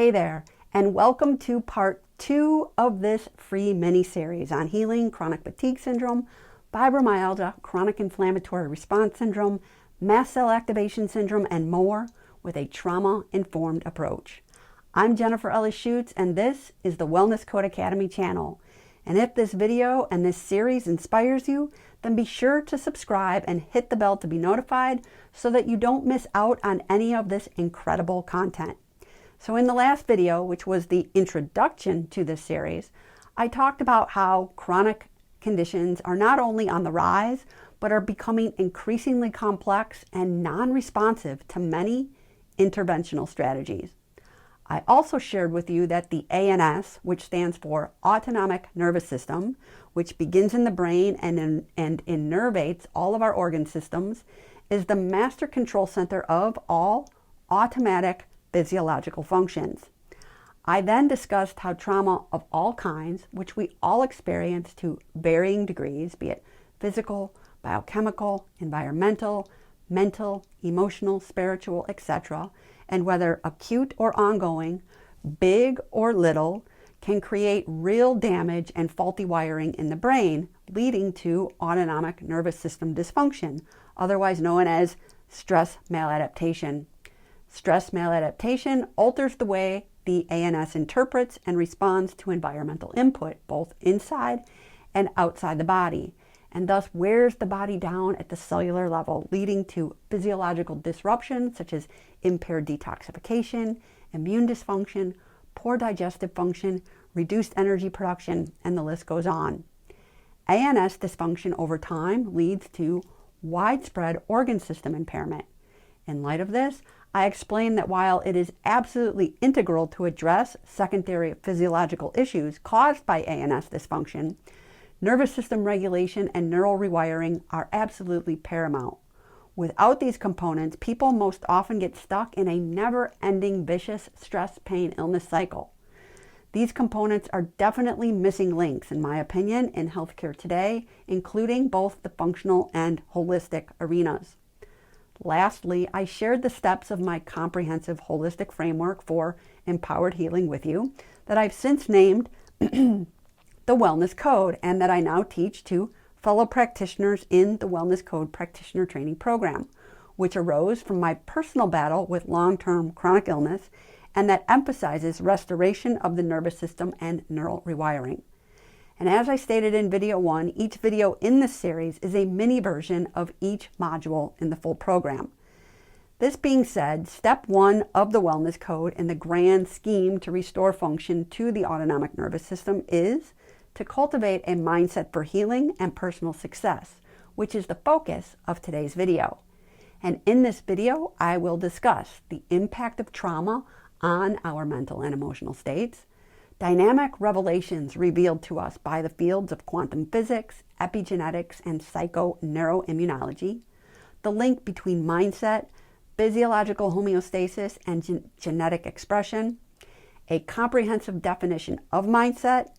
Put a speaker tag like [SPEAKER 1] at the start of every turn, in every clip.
[SPEAKER 1] Hey there, and welcome to part 2 of this free mini-series on healing chronic fatigue syndrome, fibromyalgia, chronic inflammatory response syndrome, mast cell activation syndrome, and more with a trauma-informed approach. I'm Jennifer Ellis Schutz, and this is the Wellness Code Academy channel. And if this video and this series inspires you, then be sure to subscribe and hit the bell to be notified so that you don't miss out on any of this incredible content. So in the last video, which was the introduction to this series, I talked about how chronic conditions are not only on the rise, but are becoming increasingly complex and non-responsive to many interventional strategies. I also shared with you that the ANS, which stands for Autonomic Nervous System, which begins in the brain and innervates all of our organ systems, is the master control center of all automatic physiological functions. I then discussed how trauma of all kinds, which we all experience to varying degrees, be it physical, biochemical, environmental, mental, emotional, spiritual, etc., and whether acute or ongoing, big or little, can create real damage and faulty wiring in the brain, leading to autonomic nervous system dysfunction, otherwise known as stress maladaptation. Stress maladaptation alters the way the ANS interprets and responds to environmental input, both inside and outside the body, and thus wears the body down at the cellular level, leading to physiological disruptions such as impaired detoxification, immune dysfunction, poor digestive function, reduced energy production, and the list goes on. ANS dysfunction over time leads to widespread organ system impairment. In light of this, I explained that while it is absolutely integral to address secondary physiological issues caused by ANS dysfunction, nervous system regulation and neural rewiring are absolutely paramount. Without these components, people most often get stuck in a never-ending vicious stress, pain, illness cycle. These components are definitely missing links, in my opinion, in healthcare today, including both the functional and holistic arenas. Lastly, I shared the steps of my comprehensive holistic framework for empowered healing with you that I've since named the Wellness Code, and that I now teach to fellow practitioners in the Wellness Code Practitioner Training Program, which arose from my personal battle with long-term chronic illness and that emphasizes restoration of the nervous system and neural rewiring. And as I stated in video 1, each video in this series is a mini version of each module in the full program. This being said, step 1 of the Wellness Code in the grand scheme to restore function to the autonomic nervous system is to cultivate a mindset for healing and personal success, which is the focus of today's video. And in this video, I will discuss the impact of trauma on our mental and emotional states, dynamic revelations revealed to us by the fields of quantum physics, epigenetics, and psychoneuroimmunology, the link between mindset, physiological homeostasis, and genetic expression, a comprehensive definition of mindset,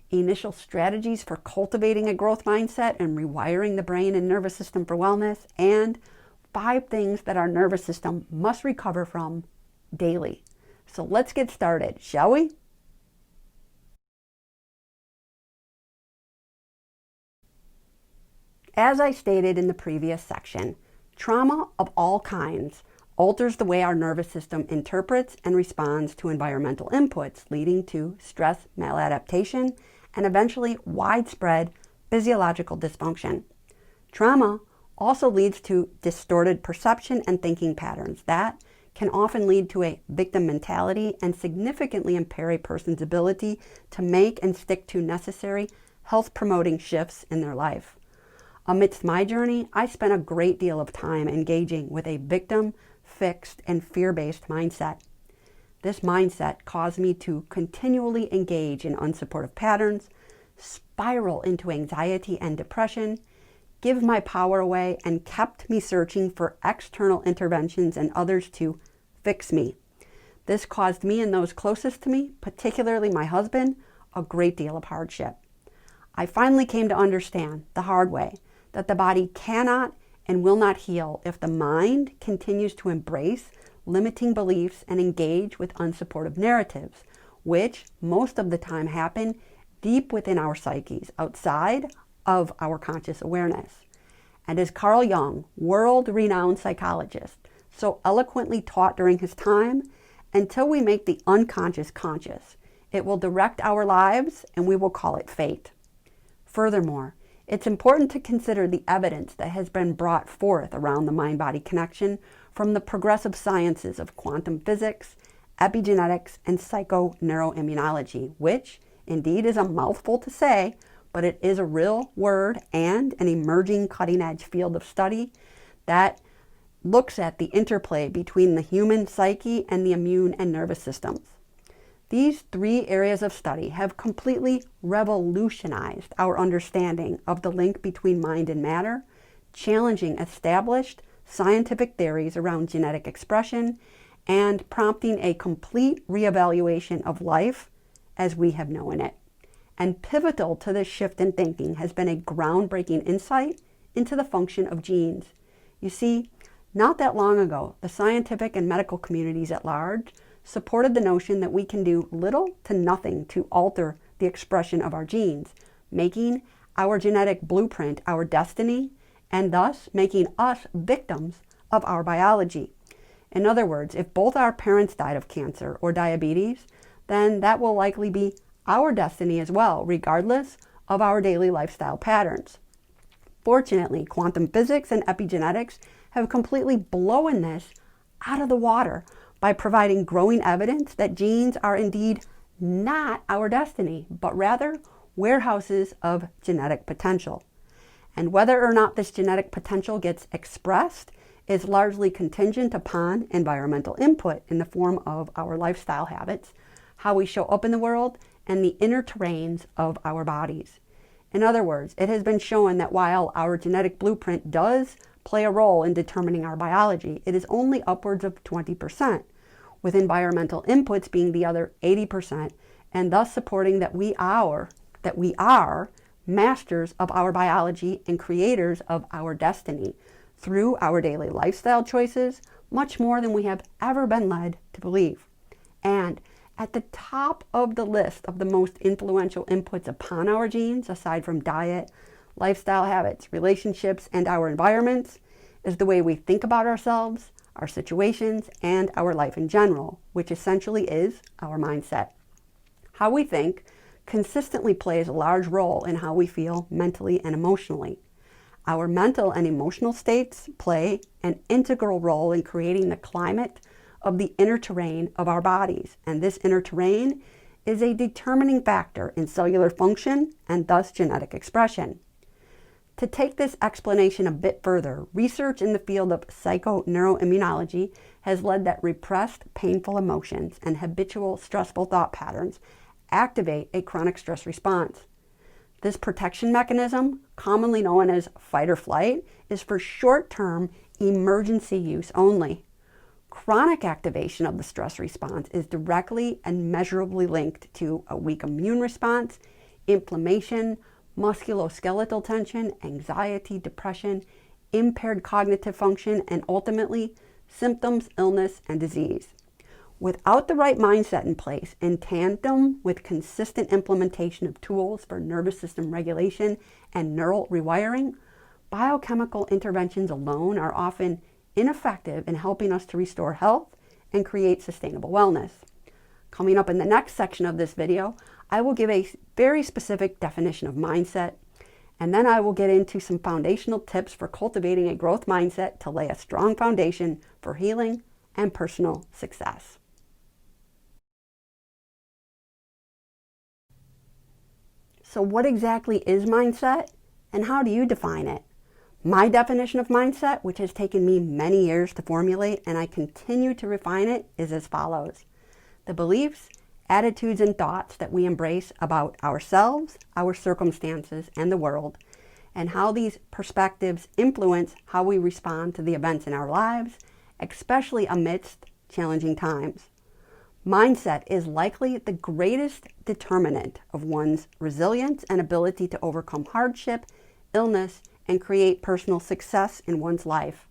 [SPEAKER 1] initial strategies for cultivating a growth mindset and rewiring the brain and nervous system for wellness, and 5 things that our nervous system must recover from daily. So let's get started, shall we? As I stated in the previous section, trauma of all kinds alters the way our nervous system interprets and responds to environmental inputs, leading to stress maladaptation and eventually widespread physiological dysfunction. Trauma also leads to distorted perception and thinking patterns that can often lead to a victim mentality and significantly impair a person's ability to make and stick to necessary health-promoting shifts in their life. Amidst my journey, I spent a great deal of time engaging with a victim, fixed, and fear-based mindset. This mindset caused me to continually engage in unsupportive patterns, spiral into anxiety and depression, give my power away, and kept me searching for external interventions and others to fix me. This caused me and those closest to me, particularly my husband, a great deal of hardship. I finally came to understand the hard way that the body cannot and will not heal if the mind continues to embrace limiting beliefs and engage with unsupportive narratives, which most of the time happen deep within our psyches, outside of our conscious awareness. And as Carl Jung, world-renowned psychologist, so eloquently taught during his time, until we make the unconscious conscious, it will direct our lives and we will call it fate. Furthermore, it's important to consider the evidence that has been brought forth around the mind-body connection from the progressive sciences of quantum physics, epigenetics, and psychoneuroimmunology, which indeed is a mouthful to say, but it is a real word and an emerging cutting-edge field of study that looks at the interplay between the human psyche and the immune and nervous systems. These three areas of study have completely revolutionized our understanding of the link between mind and matter, challenging established scientific theories around genetic expression and prompting a complete reevaluation of life as we have known it. And pivotal to this shift in thinking has been a groundbreaking insight into the function of genes. You see, not that long ago, the scientific and medical communities at large supported the notion that we can do little to nothing to alter the expression of our genes, making our genetic blueprint our destiny, and thus making us victims of our biology. In other words, if both our parents died of cancer or diabetes, then that will likely be our destiny as well, regardless of our daily lifestyle patterns. Fortunately, quantum physics and epigenetics have completely blown this out of the water by providing growing evidence that genes are indeed not our destiny, but rather warehouses of genetic potential. And whether or not this genetic potential gets expressed is largely contingent upon environmental input in the form of our lifestyle habits, how we show up in the world, and the inner terrains of our bodies. In other words, it has been shown that while our genetic blueprint does play a role in determining our biology, it is only upwards of 20%, with environmental inputs being the other 80%, and thus supporting that we are masters of our biology and creators of our destiny through our daily lifestyle choices, much more than we have ever been led to believe. And at the top of the list of the most influential inputs upon our genes, aside from diet, lifestyle habits, relationships, and our environments, is the way we think about ourselves, our situations, and our life in general, which essentially is our mindset. How we think consistently plays a large role in how we feel mentally and emotionally. Our mental and emotional states play an integral role in creating the climate of the inner terrain of our bodies, and this inner terrain is a determining factor in cellular function and thus genetic expression. To take this explanation a bit further, research in the field of psychoneuroimmunology has led that repressed painful emotions and habitual stressful thought patterns activate a chronic stress response. This protection mechanism, commonly known as fight or flight, is for short-term emergency use only. Chronic activation of the stress response is directly and measurably linked to a weak immune response, inflammation, musculoskeletal tension, anxiety, depression, impaired cognitive function, and ultimately symptoms, illness, and disease. Without the right mindset in place, in tandem with consistent implementation of tools for nervous system regulation and neural rewiring, biochemical interventions alone are often ineffective in helping us to restore health and create sustainable wellness. Coming up in the next section of this video, I will give a very specific definition of mindset, and then I will get into some foundational tips for cultivating a growth mindset to lay a strong foundation for healing and personal success. So what exactly is mindset, and how do you define it? My definition of mindset, which has taken me many years to formulate and I continue to refine it, is as follows. The beliefs, attitudes, and thoughts that we embrace about ourselves, our circumstances, and the world, and how these perspectives influence how we respond to the events in our lives, especially amidst challenging times. Mindset is likely the greatest determinant of one's resilience and ability to overcome hardship, illness, and create personal success in one's life.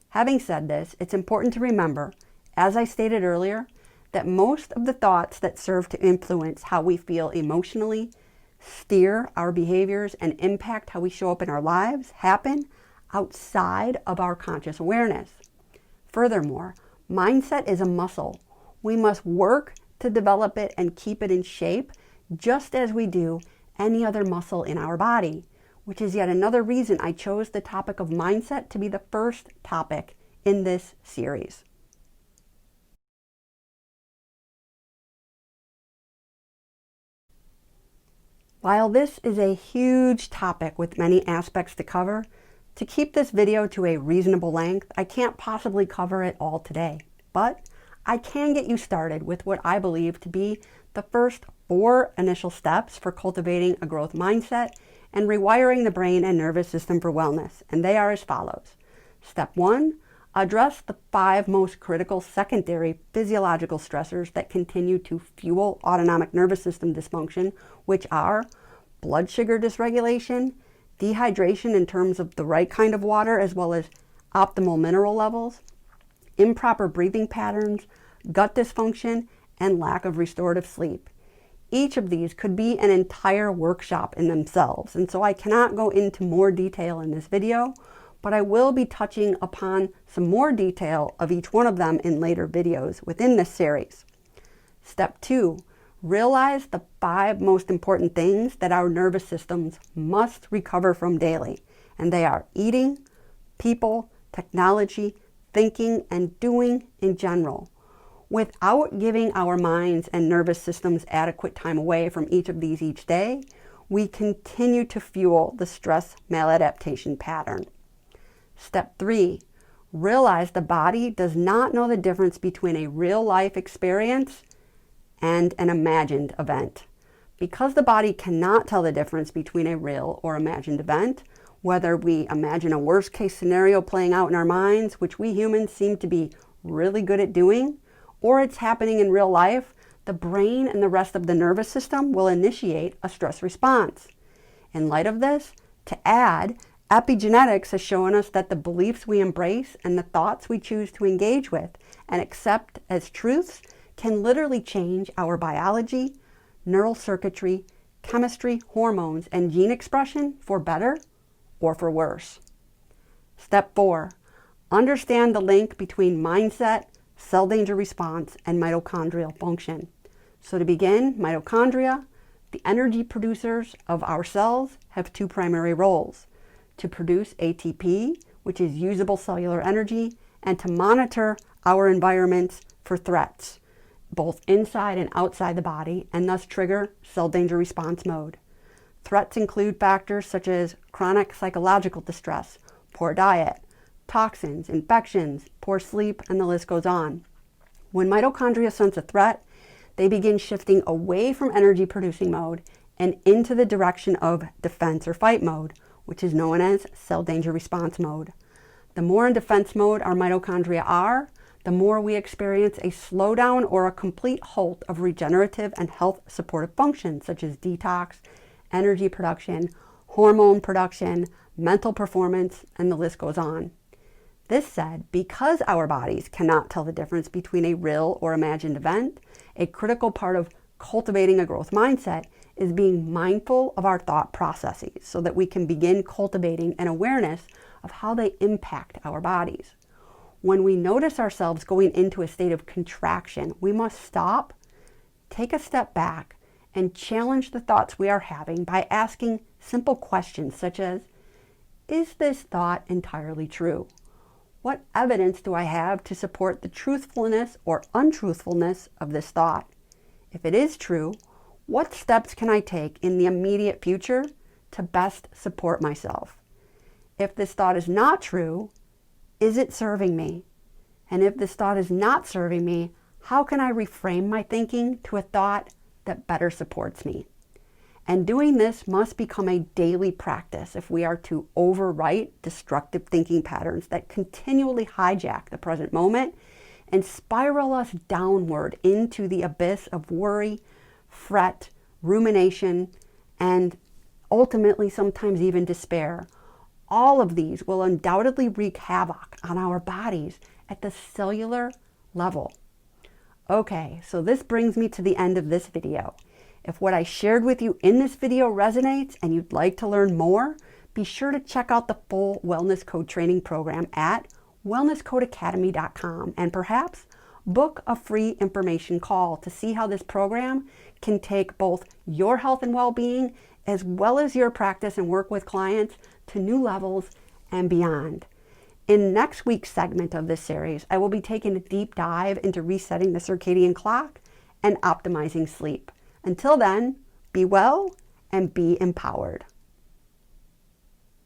[SPEAKER 1] Having said this, it's important to remember as I stated earlier, that most of the thoughts that serve to influence how we feel emotionally, steer our behaviors, and impact how we show up in our lives happen outside of our conscious awareness. Furthermore, mindset is a muscle. We must work to develop it and keep it in shape, just as we do any other muscle in our body, which is yet another reason I chose the topic of mindset to be the first topic in this series. While this is a huge topic with many aspects to cover, to keep this video to a reasonable length, I can't possibly cover it all today. But I can get you started with what I believe to be the first 4 initial steps for cultivating a growth mindset and rewiring the brain and nervous system for wellness. And they are as follows. Step 1, address the 5 most critical secondary physiological stressors that continue to fuel autonomic nervous system dysfunction, which are blood sugar dysregulation, dehydration in terms of the right kind of water as well as optimal mineral levels, improper breathing patterns, gut dysfunction, and lack of restorative sleep. Each of these could be an entire workshop in themselves, and so I cannot go into more detail in this video, but I will be touching upon some more detail of each one of them in later videos within this series. Step 2, realize the 5 most important things that our nervous systems must recover from daily, and they are eating, people, technology, thinking, and doing in general. Without giving our minds and nervous systems adequate time away from each of these each day, we continue to fuel the stress maladaptation pattern. Step 3, realize the body does not know the difference between a real-life experience and an imagined event. Because the body cannot tell the difference between a real or imagined event, whether we imagine a worst-case scenario playing out in our minds, which we humans seem to be really good at doing, or it's happening in real life, the brain and the rest of the nervous system will initiate a stress response. In light of this, to add, epigenetics has shown us that the beliefs we embrace and the thoughts we choose to engage with and accept as truths can literally change our biology, neural circuitry, chemistry, hormones, and gene expression for better or for worse. Step 4, understand the link between mindset, cell danger response, and mitochondrial function. So to begin, mitochondria, the energy producers of our cells, have 2 primary roles: to produce ATP, which is usable cellular energy, and to monitor our environments for threats, both inside and outside the body, and thus trigger cell danger response mode. Threats include factors such as chronic psychological distress, poor diet, toxins, infections, poor sleep, and the list goes on. When mitochondria sense a threat, they begin shifting away from energy producing mode and into the direction of defense or fight mode, which is known as cell danger response mode. The more in defense mode our mitochondria are, the more we experience a slowdown or a complete halt of regenerative and health supportive functions such as detox, energy production, hormone production, mental performance, and the list goes on. This said, because our bodies cannot tell the difference between a real or imagined event, a critical part of cultivating a growth mindset is being mindful of our thought processes so that we can begin cultivating an awareness of how they impact our bodies. When we notice ourselves going into a state of contraction, we must stop, take a step back, and challenge the thoughts we are having by asking simple questions such as, is this thought entirely true? What evidence do I have to support the truthfulness or untruthfulness of this thought? If it is true, what steps can I take in the immediate future to best support myself? If this thought is not true, is it serving me? And if this thought is not serving me, how can I reframe my thinking to a thought that better supports me? And doing this must become a daily practice if we are to overwrite destructive thinking patterns that continually hijack the present moment and spiral us downward into the abyss of worry, fret, rumination, and ultimately sometimes even despair. All of these will undoubtedly wreak havoc on our bodies at the cellular, level. Okay, so this brings me to the end of this video. If what I shared with you in this video resonates and you'd like to learn more, be sure to check out the full Wellness Code training program at wellnesscodeacademy.com and perhaps book a free information call to see how this program can take both your health and well-being as well as your practice and work with clients to new levels and beyond. In next week's segment of this series, I will be taking a deep dive into resetting the circadian clock and optimizing sleep. Until then, be well and be empowered.